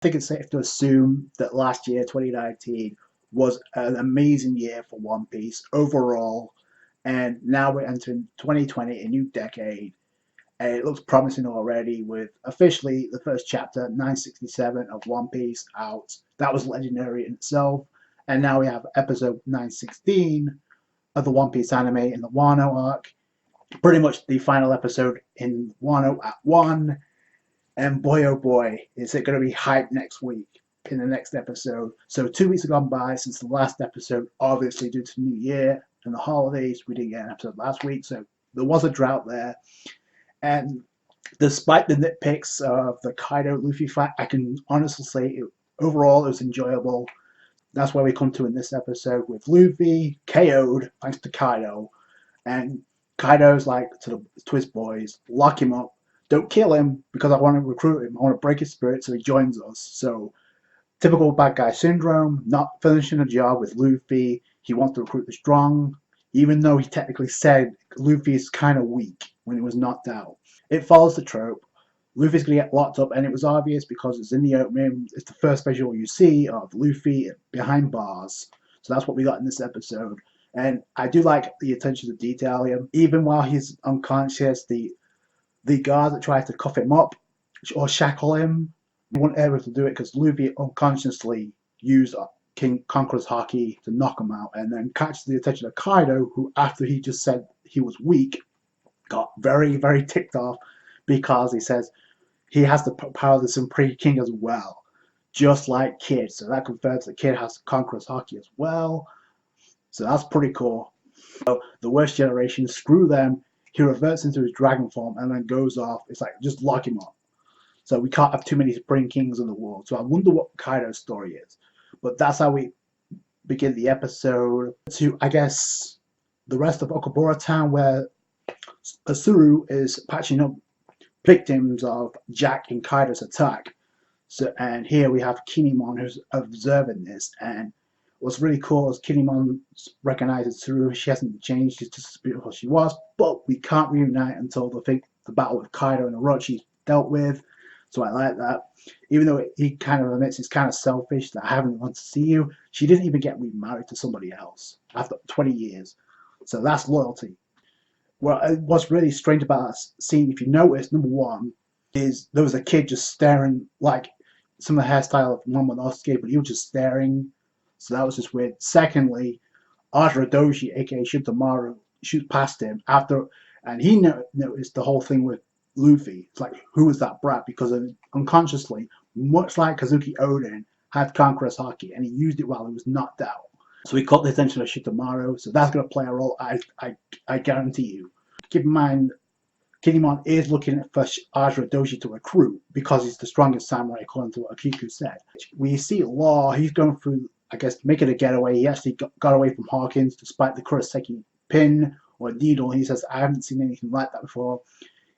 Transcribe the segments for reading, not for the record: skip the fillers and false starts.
think it's safe to assume that last year, 2019, was an amazing year for One Piece overall. And now we're entering 2020, a new decade. And it looks promising already with officially the first chapter, 967 of One Piece, out. That was legendary in itself. And now we have episode 916 of the One Piece anime in the Wano arc. Pretty much the final episode in Wano at 1. And boy, oh boy, is it going to be hype next week in the next episode. So 2 weeks have gone by since the last episode, obviously due to New Year and the holidays. We didn't get an episode last week, so there was a drought there. And despite the nitpicks of the Kaido Luffy fight, I can honestly say overall it was enjoyable. That's where we come to in this episode with Luffy KO'd thanks to Kaido. And Kaido's like to his boys, lock him up. Don't kill him because I want to recruit him. I want to break his spirit so he joins us. So typical bad guy syndrome, not finishing a job with Luffy. He wants to recruit the strong, even though he technically said Luffy is kind of weak when he was knocked out. It follows the trope. Luffy's going to get locked up, and it was obvious because it's in the opening. It's the first visual you see of Luffy behind bars. So that's what we got in this episode. And I do like the attention to detail here. Even while he's unconscious, the guard that tries to cuff him up or shackle him, he wasn't able to do it because Luffy unconsciously used King Conqueror's Haki to knock him out, and then catches the attention of Kaido, who after he just said he was weak, got very, very ticked off because he says he has the power of the Supreme King as well, just like Kid. So that confirms that Kid has Conqueror's Haki as well. So that's pretty cool. So the worst generation, screw them. He reverts into his dragon form and then goes off. It's like, just lock him up. So we can't have too many Supreme Kings in the world. So I wonder what Kaido's story is. But that's how we begin the episode to, I guess, the rest of Okabura Town, where Asuru is patching up victims of Jack and Kaido's attack. So, and here we have Kinemon who's observing this. And what's really cool is Kinemon recognizes Asuru. She hasn't changed. She's just as beautiful as she was. But we can't reunite until the battle with Kaido and Orochi's dealt with. So I like that. Even though he kind of admits it's kind of selfish that I haven't wanted to see you, she didn't even get remarried to somebody else after 20 years. So that's loyalty. Well, what's really strange about that scene, if you notice, number one, is there was a kid just staring, like some of the hairstyle of Momonosuke, but he was just staring. So that was just weird. Secondly, Arthur Doji, aka Shutamaru, shoots past him after, and he noticed the whole thing with Luffy. It's like, who was that brat? Because unconsciously, much like Kazuki Oden, had Conqueror's Haki, and he used it while he was knocked out. So he caught the attention of Shitamaru, so that's going to play a role, I guarantee you. Keep in mind, Kinemon is looking for Ajra Doji to recruit because he's the strongest samurai, according to what Akiku said. We see Law, he's going through, I guess, making a getaway. He actually got away from Hawkins despite the Kuroseki pin or needle. He says, I haven't seen anything like that before.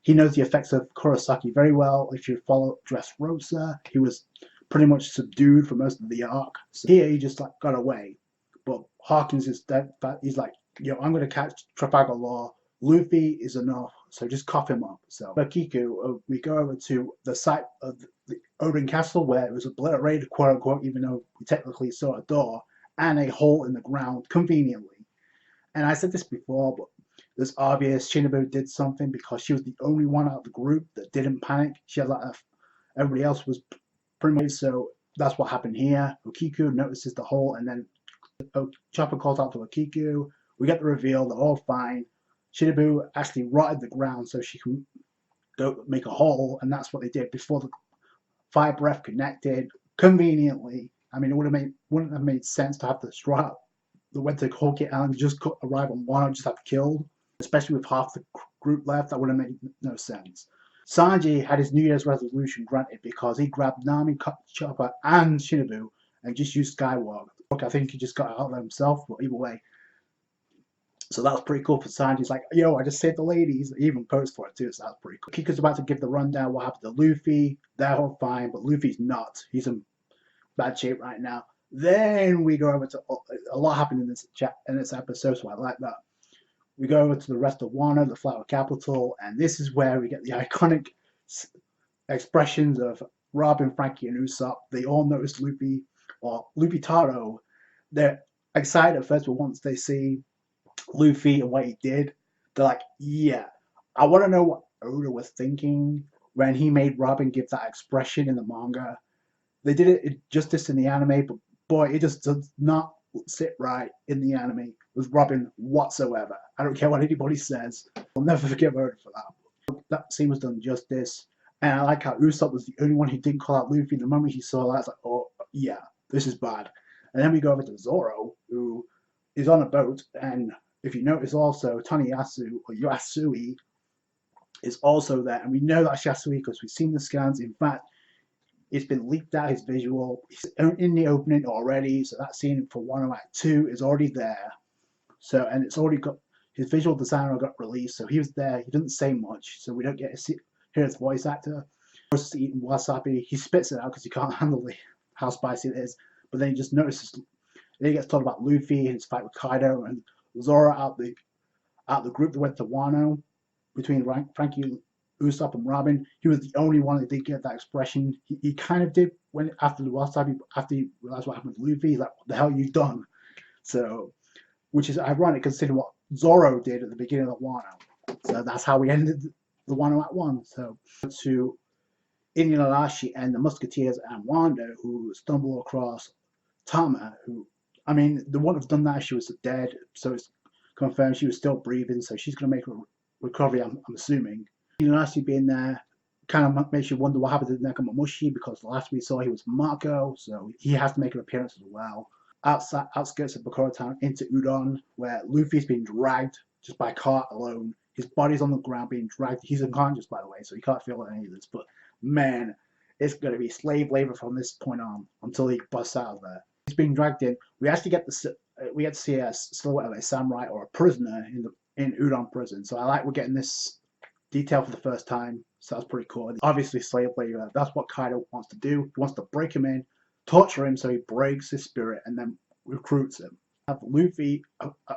He knows the effects of Kurosaki very well. If you follow Dressrosa, he was pretty much subdued for most of the arc. So here he just like got away. But Hawkins is dead. He's like, yo, I'm going to catch Trafalgar Law. Luffy is enough, so just cough him up. So Bakiku, we go over to the site of the Odin Castle where it was obliterated, quote unquote, even though we technically saw a door and a hole in the ground conveniently. And I said this before, but it's obvious Shinobu did something because she was the only one out of the group that didn't panic. She had like everybody else was pretty much, so that's what happened here. Okiku notices the hole, and then Chopper calls out to Okiku. We get the reveal, they're all fine. Shinobu actually rotted the ground so she can go make a hole, and that's what they did before the fire breath connected conveniently. I mean, wouldn't have made sense to have to strap the went to Whole Cake Island, just arrive on Wano, just have killed, especially with half the group left. That would have made no sense. Sanji had his New Year's resolution granted because he grabbed Nami, Chopper, and Shinobu and just used Skywalk. I think he just got out of himself, but either way. So that was pretty cool for Sanji. He's like, yo, I just saved the ladies. He even posed for it too, so that's pretty cool. Kiko's about to give the rundown what happened to Luffy. They're all fine, but Luffy's not. He's in bad shape right now. Then we go over to a lot happened in this episode, so I like that. We go over to the rest of Wano, the flower capital, and this is where we get the iconic expressions of Robin, Frankie, and Usopp, they all notice Luffy, or Luffy Taro. They're excited at first, but once they see Luffy and what he did, they're like, yeah. I want to know what Oda was thinking when he made Robin give that expression in the manga. They did it justice in the anime, but boy, it just does not sit right in the anime with Robin whatsoever. I don't care what anybody says. I'll never forgive Oda for that. That scene was done justice. And I like how Usopp was the only one who didn't call out Luffy. The moment he saw that, it's like, oh, yeah, this is bad. And then we go over to Zoro, who is on a boat. And if you notice also, Taniyasu, or Yasui, is also there. And we know that's Yasui because we've seen the scans. In fact, it's been leaked out, his visual. He's in the opening already. So that scene for Wano Act 2 is already there. So, and it's already got, his visual designer got released. So he was there. He didn't say much. So we don't get to see hear his voice actor. He's eating wasabi. He spits it out because he can't handle how spicy it is. But then he just notices. Then he gets told about Luffy and his fight with Kaido and Zoro out the group that went to Wano between Frankie, Usopp, and Robin. He was the only one that did get that expression. He kind of did when after the wasabi, after he realized what happened to Luffy. He's like, "What the hell you done?" So, which is ironic considering what Zoro did at the beginning of Wano. So that's how we ended the Wano Act 1. So to Inuyasha and the Musketeers and Wanda, who stumble across Tama, who, I mean, they wouldn't have done that if she was dead, so it's confirmed she was still breathing, so she's going to make a recovery, I'm assuming. Inuyasha being there kind of makes you wonder what happened to Nekomamushi, because the last we saw he was Mako, so he has to make an appearance as well. Outskirts of Bakura Town into Udon, where Luffy's being dragged just by cart alone. His body's on the ground being dragged. He's unconscious, by the way, so he can't feel any of this. But man, it's going to be slave labor from this point on until he busts out of there. He's being dragged in. We actually get we get to see a silhouette of a samurai or a prisoner in Udon prison. So I like we're getting this detail for the first time. So that's pretty cool. Obviously, slave labor. That's what Kaido wants to do. He wants to break him in, torture him so he breaks his spirit, and then recruits him. We have Luffy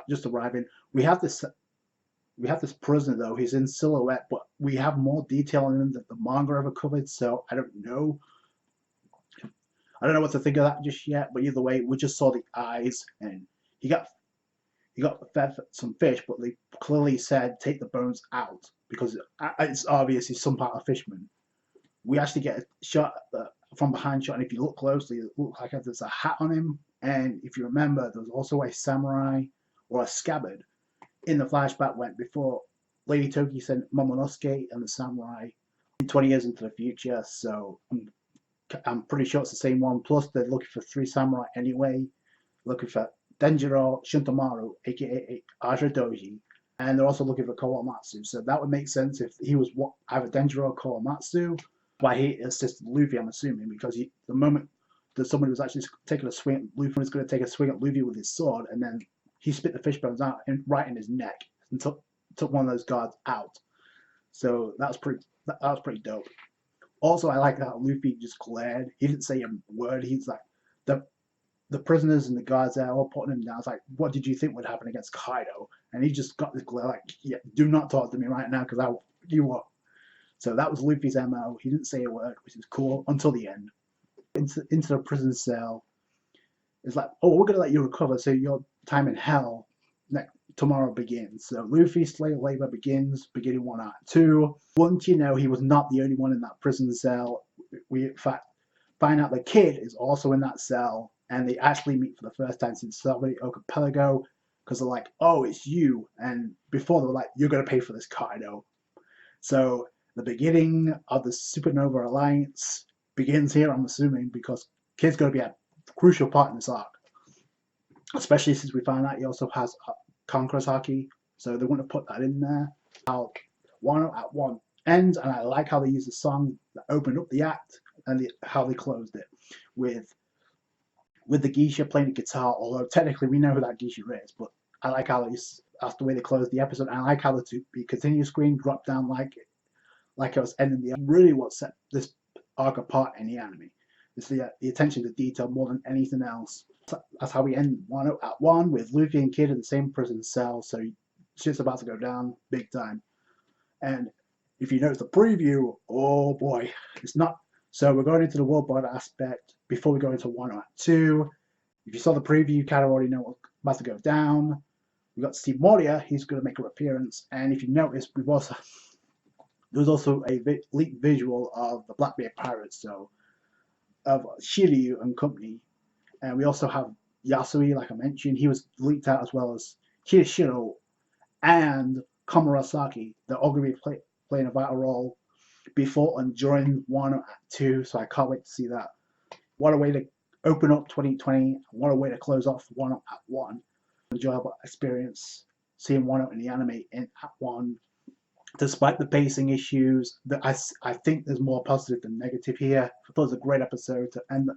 just arriving. We have this prisoner though. He's in silhouette, but we have more detail on him that the manga ever covered. So I don't know. I don't know what to think of that just yet. But either way, we just saw the eyes, and he got fed some fish, but they clearly said take the bones out because it's obvious he's some part of fisherman. We actually get a shot from behind shot, and if you look closely, it looks like there's a hat on him. And if you remember, there's also a samurai or a scabbard in the flashback went before Lady Toki sent Momonosuke and the samurai 20 years into the future. So I'm pretty sure it's the same one. Plus, they're looking for 3 samurai anyway. Looking for Denjiro Shintamaru, aka Aja Doji, and they're also looking for Kawamatsu. So that would make sense if he was either Denjiro or Kawamatsu. Why he assisted Luffy, I'm assuming, because the moment that somebody was actually taking a swing, Luffy was going to take a swing at Luffy with his sword, and then he spit the fish bones out right in his neck and took one of those guards out. So that was pretty dope. Also, I like how Luffy just glared. He didn't say a word. He's like the prisoners and the guards there all putting him down. It's like, what did you think would happen against Kaido? And he just got this glare like, yeah, do not talk to me right now because you what? So that was Luffy's MO. He didn't say a word, which is cool until the end. Into the prison cell. It's like, oh, we're gonna let you recover, so your time in hell tomorrow begins. So Luffy's slave labor begins, beginning 1 Act 2. Once you know he was not the only one in that prison cell, we in fact find out the kid is also in that cell, and they actually meet for the first time since Salvador Archipelago, because they're like, oh, it's you. And before they were like, you're gonna pay for this, Kaido. So the beginning of the Supernova Alliance begins here, I'm assuming, because Kid's going to be a crucial part in this arc. Especially since we found out he also has Conqueror's Haki, so they wouldn't have put that in there. How Wano Act 1 ends, and I like how they used the song that opened up the act and how they closed it with the geisha playing the guitar, although technically we know who that geisha is, but I like how that's the way they closed the episode, and I like how the continue screen dropped down like it was ending the really what set this arc apart in the anime. It's the attention to detail more than anything else. That's how we end Wano Act 1 with Luffy and Kid in the same prison cell, so shit's about to go down big time. And if you notice the preview, oh boy, it's not So we're going into the world border aspect before we go into Wano Act 2. If you saw the preview, you kind of already know what's about to go down. We've got Steve Moria, he's going to make an appearance. And if you notice, there was also a leaked visual of the Blackbeard Pirates, so of Shiryu and company. And we also have Yasui, like I mentioned, he was leaked out, as well as Kirishiro and Komurasaki. They're all going to be playing a vital role before and during Wano Act 2, so I can't wait to see that. What a way to open up 2020, what a way to close off Wano Act 1. Enjoyable experience seeing Wano in the anime in Act 1. Despite the pacing issues, I think there's more positive than negative here. I thought it was a great episode to end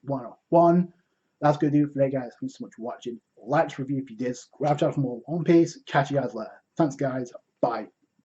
Wano Act 1. That's going to do it for today, guys. Thanks so much for watching. Like, review if you did. Subscribe for more One Piece. Catch you guys later. Thanks, guys. Bye.